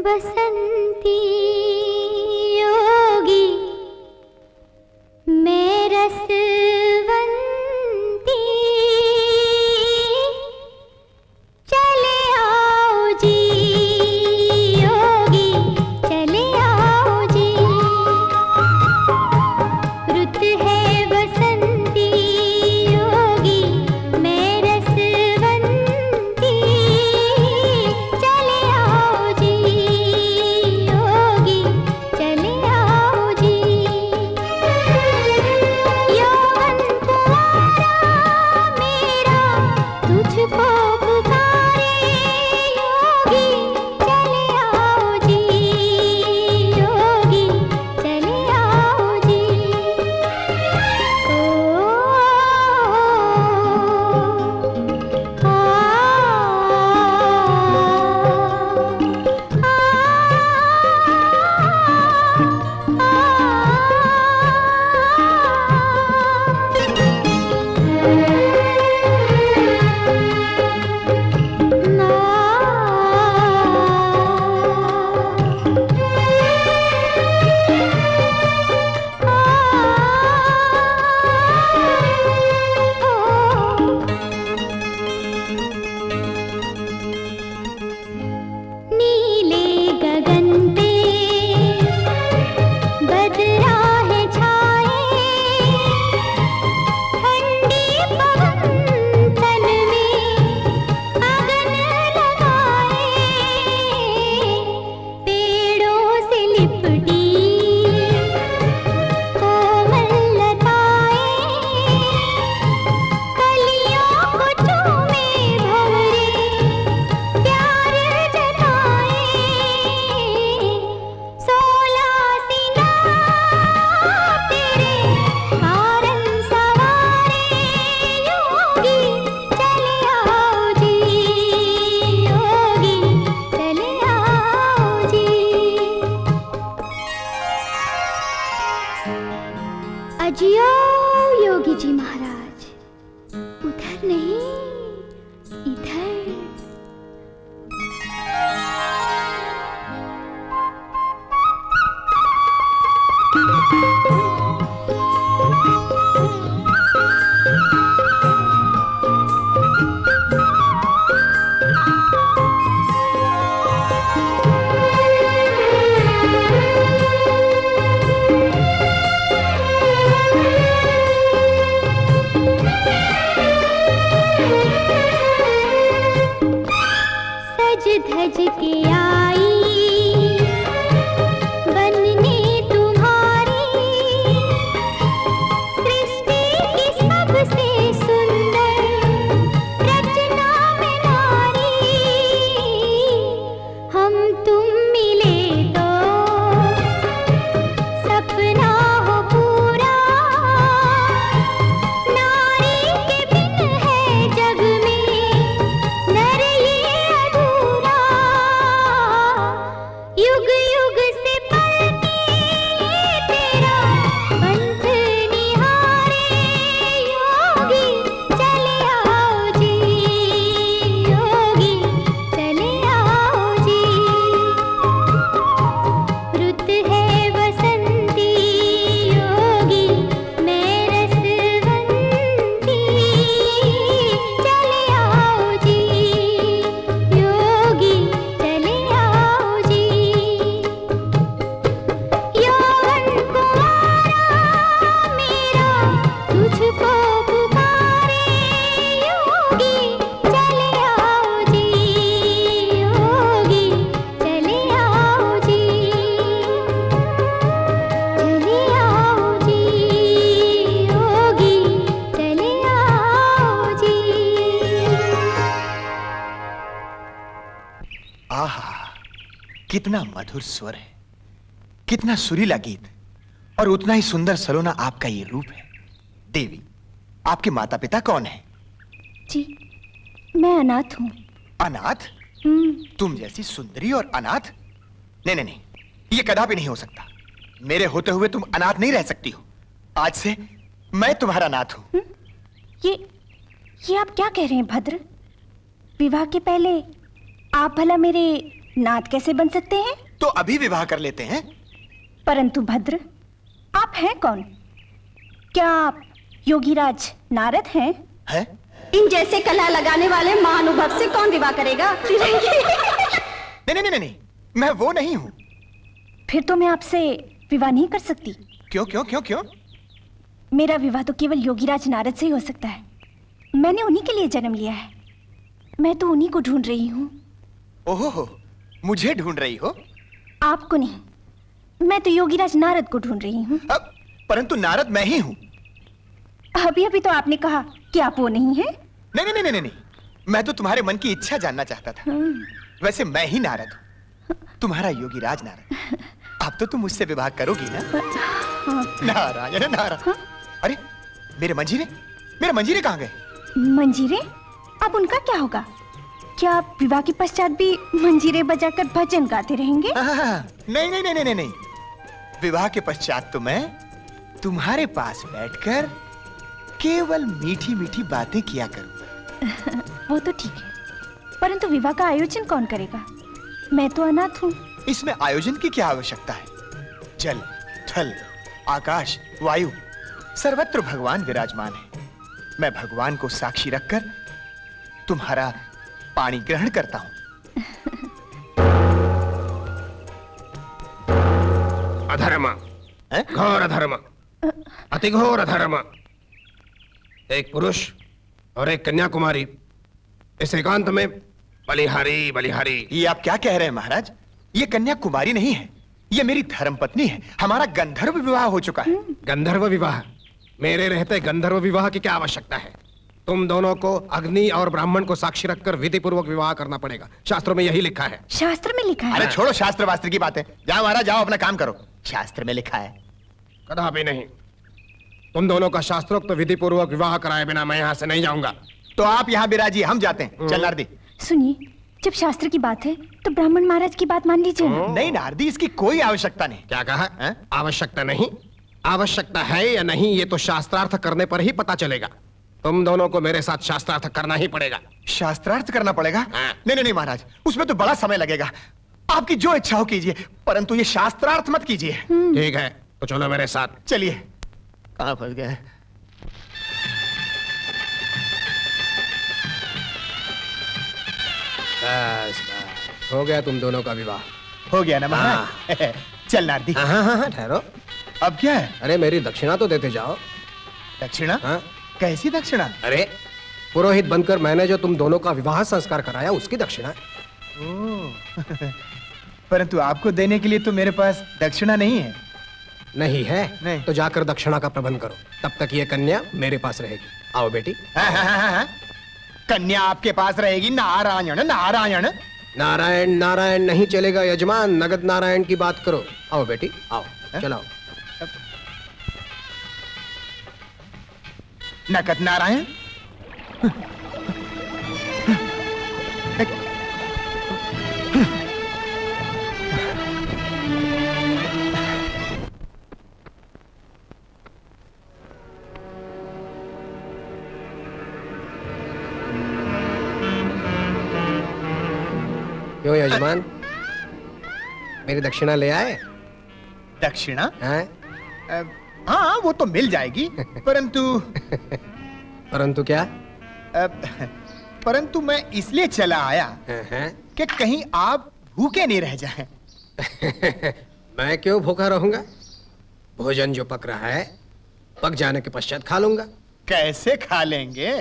बसंती योगी मैं रसवंती, चले आओ जी योगी चले आओ जी। रुत है बसंती योगी मैं रसवंती, चले आओ जी योगी चले आओ जी। यौवन कुंवारा मेरा तुझको पुकारे योगी चले आओ जी योगी चले आओ जी। ओ नीले गगन पे बदराह छाए, ठंडी पवन तन में अगन लगाए, पेड़ों से लिपटी कोमल लताएं, कलियों को चूमे भंवरे प्यार जताए, 16 सिंगार तेरे कारण सवारे योगी चले आओ जी योगी चले आओ जी। अजियो योगी जी महाराज, उधर नहीं इधर। सज धज के आई बनने तुम्हारी, सृष्टि की सबसे सुंदर रचना में नारी। हम तुम मिले तो सपना हो पूरा, नारी के बिन है जग में नर ये अधूरा। युग युग से पलती तेरा पंथ निहारे योगी चले आओ जी योगी चले आओ जी। रुत है बसंती योगी मैं रसवंती, चले आओ जी योगी चले आओ जी। यौवन कुंवारा मेरा तुझको पुकारे योगी चले आओ जी योगी चले आओ जी चले आओ जी योगी चले आओ जी। आहा, कितना मधुर स्वर है, कितना सुरीला गीत, और उतना ही सुंदर सलोना आपका ये रूप है। देवी, आपके माता पिता कौन हैं? जी मैं अनाथ हूँ। अनाथ? तुम जैसी सुंदरी और अनाथ? नहीं नहीं नहीं, ये कदापि नहीं हो सकता। मेरे होते हुए तुम अनाथ नहीं रह सकती हो। आज से मैं तुम्हारा नाथ हूँ। ये आप क्या कह रहे हैं भद्र? विवाह के पहले आप भला मेरे नाथ कैसे बन सकते हैं? तो अभी विवाह कर लेते हैं। परंतु भद्र, आप हैं कौन? क्या आप योगीराज नारद हैं? है? इन जैसे कला लगाने वाले महानुभव से कौन विवाह करेगा? नहीं नहीं नहीं नहीं, मैं वो नहीं हूँ। फिर तो मैं आपसे विवाह नहीं कर सकती। क्यों क्यों क्यों क्यों? मेरा विवाह तो केवल योगीराज नारद से ही हो सकता है। मैंने उन्हीं के लिए जन्म लिया है। मैं तो उन्हीं को ढूंढ रही हूँ। ओहो, मुझे ढूंढ रही हो? आपको नहीं, मैं तो योगीराज नारद को ढूंढ रही हूँ। परंतु नारद मैं ही हूँ। अभी अभी तो आपने कहा कि आप वो नहीं हैं। नहीं नहीं नहीं नहीं नहीं, मैं तो तुम्हारे मन की इच्छा जानना चाहता था। वैसे मैं ही नारद हूँ, तुम्हारा योगीराज नारद। अब तो तुम मुझसे विवाह करोगी ना? नारायण नारायण। अरे मेरे मंजीरे कहाँ गए? मंजीरे? अब उनका क्या होगा? क्या आप विवाह के पश्चात भी मंजीरे बजाकर भजन गाते रहेंगे? नहीं नहीं नहीं नहीं नहीं, विवाह के पश्चात तो मैं तुम्हारे पास बैठकर केवल मीठी मीठी बातें किया करूंगा। वो तो ठीक है, परंतु विवाह का आयोजन कौन करेगा? मैं तो अनाथ हूँ। इसमें आयोजन की क्या आवश्यकता है? जल, थल, आकाश, वायु, सर्वत्र भगवान विराजमान है। मैं भगवान को साक्षी रखकर तुम्हारा पानी ग्रहण करता हूँ। अधर्म, घोर अधर्म, अति घोर अधर्म। एक पुरुष और एक कन्याकुमारी इस एकांत में बलिहारी बलिहारी। ये आप क्या कह रहे हैं महाराज? ये कन्याकुमारी नहीं है, ये मेरी धर्मपत्नी है। हमारा गंधर्व विवाह हो चुका है। गंधर्व विवाह? मेरे रहते गंधर्व विवाह की क्या आवश्यकता है? तुम दोनों को अग्नि और ब्राह्मण को साक्षी रखकर विधि पूर्वक विवाह करना पड़ेगा। शास्त्रों में यही लिखा है। शास्त्र में लिखा है? अरे छोड़ो शास्त्र वास्त्र की बातें। जाओ महाराज, जाओ अपना काम करो। शास्त्र में लिखा है? कदापि नहीं। तुम दोनों का शास्त्रोक्त विधि पूर्वक विवाह कराए बिना मैं यहाँ से नहीं जाऊंगा। तो आप यहाँ बिराजिए, हम जाते हैं। चल नारदी। सुनिए, जब शास्त्र की बात है तो ब्राह्मण महाराज की बात मान लीजिए ना। नहीं नारदी, इसकी कोई आवश्यकता नहीं। क्या कहा? आवश्यकता नहीं? आवश्यकता है या नहीं ये तो शास्त्रार्थ करने पर ही पता चलेगा। तुम दोनों को मेरे साथ शास्त्रार्थ करना ही पड़ेगा। शास्त्रार्थ करना पड़ेगा? हाँ। नहीं नहीं महाराज, उसमें तो बड़ा समय लगेगा। आपकी जो इच्छा हो कीजिए, परंतु ये शास्त्रार्थ मत कीजिए। ठीक है, तो चलो मेरे साथ। चलिए। कहाँ फंस गए? बस बस, हो गया तुम दोनों का विवाह। हो गया ना महाराज? चल नारदी। हाँ, ठहरो। अब क्या है? अरे मेरी दक्षिणा तो देते जाओ। दक्षिणा? हाँ? कैसी दक्षिणा? अरे पुरोहित बनकर मैंने जो तुम दोनों का विवाह संस्कार कराया उसकी दक्षिणा। परंतु आपको देने के लिए तो मेरे पास दक्षिणा नहीं है। नहीं है? नहीं। तो जाकर दक्षिणा का प्रबंध करो, तब तक ये कन्या मेरे पास रहेगी। आओ बेटी। हाँ। कन्या आपके पास रहेगी? नारायण नारायण। नारायण नारायण नहीं चलेगा यजमान, नगद नारायण की बात करो। आओ बेटी, आओ। चलाओ। नकद नारायण? क्यों यजमान, मेरी दक्षिणा ले आए? दक्षिणा? हैं? हाँ वो तो मिल जाएगी, परंतु परंतु क्या? परंतु मैं इसलिए चला आया हैं? कि कहीं आप भूखे नहीं रह जाएं। मैं क्यों भूखा रहूंगा? भोजन जो पक रहा है पक जाने के पश्चात खा लूंगा। कैसे खा लेंगे?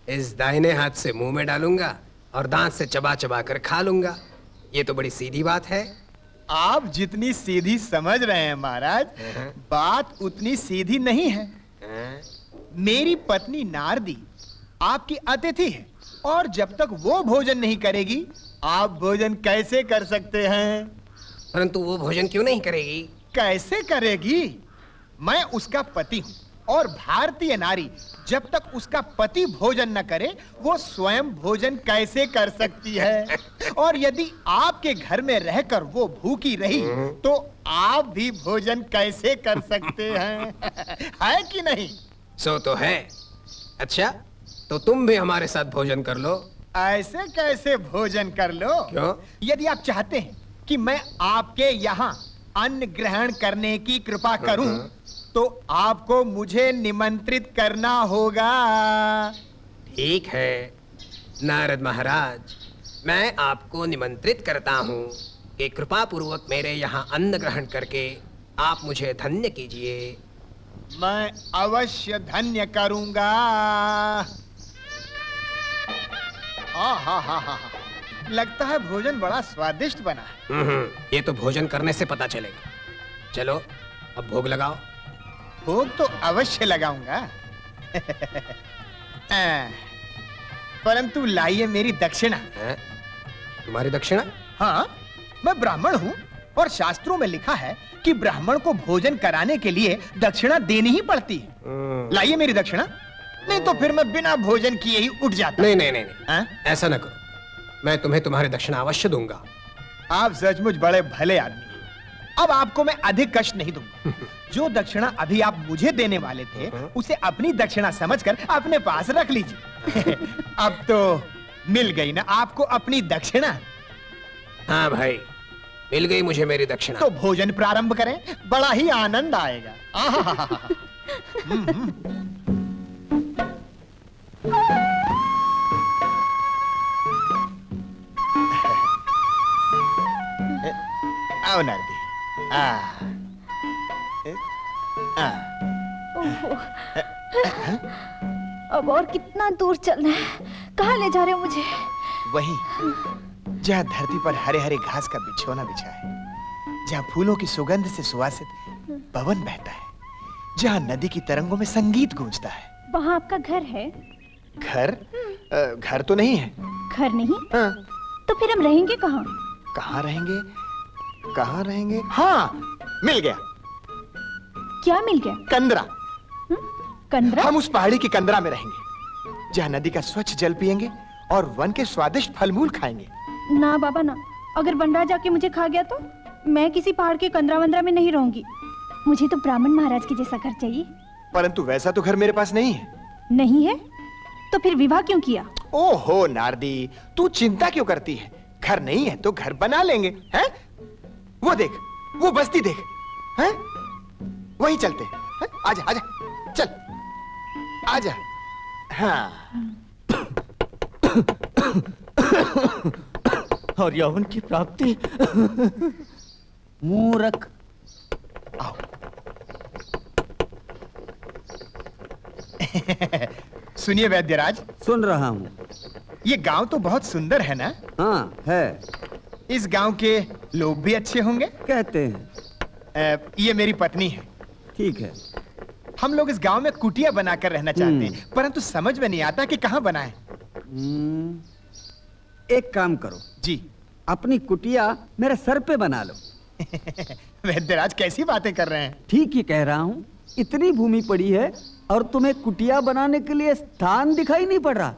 इस दाहिने हाथ से मुंह में डालूंगा और दांत से चबा चबा कर खा लूंगा। ये तो बड़ी सीधी बात है। आप जितनी सीधी समझ रहे हैं महाराज, बात उतनी सीधी नहीं है। मेरी पत्नी नारदी आपकी अतिथि है, और जब तक वो भोजन नहीं करेगी आप भोजन कैसे कर सकते हैं? परंतु वो भोजन क्यों नहीं करेगी? कैसे करेगी? मैं उसका पति हूं, और भारतीय नारी जब तक उसका पति भोजन न करे वो स्वयं भोजन कैसे कर सकती है? और यदि आपके घर में रहकर वो भूखी रही तो आप भी भोजन कैसे कर सकते हैं? है कि नहीं? सो तो है। अच्छा, तो तुम भी हमारे साथ भोजन कर लो। ऐसे कैसे भोजन कर लो? क्यों? यदि आप चाहते हैं कि मैं आपके यहाँ अन्न ग्रहण करने की कृपा करूं, तो आपको मुझे निमंत्रित करना होगा। ठीक है नारद महाराज, मैं आपको निमंत्रित करता हूँ कि कृपा पूर्वक मेरे यहाँ अन्न ग्रहण करके आप मुझे धन्य कीजिए। मैं अवश्य धन्य करूंगा। हा, लगता है भोजन बड़ा स्वादिष्ट बना है। ये तो भोजन करने से पता चलेगा। चलो अब भोग लगाओ। भोग तो अवश्य लगाऊंगा। परंतु लाइए मेरी दक्षिणा। हैं? तुम्हारी दक्षिणा? हाँ, मैं ब्राह्मण हूँ और शास्त्रों में लिखा है कि ब्राह्मण को भोजन कराने के लिए दक्षिणा देनी ही पड़ती है। लाइए मेरी दक्षिणा, नहीं तो फिर मैं बिना भोजन किए ही उठ जाता। नहीं नहीं नहीं, हाँ? ऐसा न करो, मैं तुम्हें तुम्हारी दक्षिणा अवश्य दूंगा। आप सचमुच बड़े भले आदमी हैं। अब आपको मैं अधिक कष्ट नहीं दूंगा। जो दक्षिणा अभी आप मुझे देने वाले थे, उसे अपनी दक्षिणा समझकर अपने पास रख लीजिए। अब तो मिल गई ना आपको अपनी दक्षिणा। हाँ भाई, मिल गई मुझे मेरी दक्षिणा। तो भोजन प्रारंभ करें, बड़ा ही आनंद आएगा। आओ नारदी। अब और कितना दूर चलना है? कहाँ ले जा रहे हो मुझे? वही जहाँ धरती पर हरे हरे घास का बिछौना बिछा है, जहाँ फूलों की सुगंध से सुवासित पवन बहता है, जहाँ नदी की तरंगों में संगीत गूंजता है। वहाँ आपका घर है? घर? घर तो नहीं है। घर नहीं? हाँ। तो फिर हम रहेंगे कहाँ? कहाँ रहेंगे? कहाँ रहेंगे? हाँ, मिल गया। क्या मिल गया? कंदरा। कंदरा? हम उस पहाड़ी की कंदरा में रहेंगे, जहाँ नदी का स्वच्छ जल पिएंगे और वन के स्वादिष्ट फलमूल खाएंगे। ना बाबा ना, अगर वनराज आके मुझे खा गया तो मैं किसी पहाड़ के कंदरा वंदरा में नहीं रहूंगी। मुझे तो ब्राह्मण महाराज के जैसा घर चाहिए। परंतु वैसा तो घर मेरे पास नहीं है। नहीं है? तो फिर विवाह क्यों किया? ओहो नारदी, तू चिंता क्यों करती है? घर नहीं है तो घर बना लेंगे, हैं? वो देख, वो बस्ती देख, हैं? वहीं चलते हैं। आजा आजा, चल आजा। हाँ। और यौवन की प्राप्ति। मूर्ख। आओ। सुनिए वैद्यराज। सुन रहा हूँ। ये गांव तो बहुत सुंदर है ना? हाँ है। इस गांव के लोग भी अच्छे होंगे? कहते हैं। ये मेरी पत्नी है। ठीक है। हम लोग इस गांव में कुटिया बनाकर रहना चाहते हैं, परंतु समझ में नहीं आता कि कहाँ बनाएं। एक काम करो जी। अपनी कुटिया मेरे सर पे बना लो। वैद्यराज कैसी बातें कर रहे हैं? ठीक ही कह रहा हूँ। इतनी भूमि पड़ी है और तुम्हें कुटिया बनाने के लिए स्थान दिखाई नहीं पड़ रहा।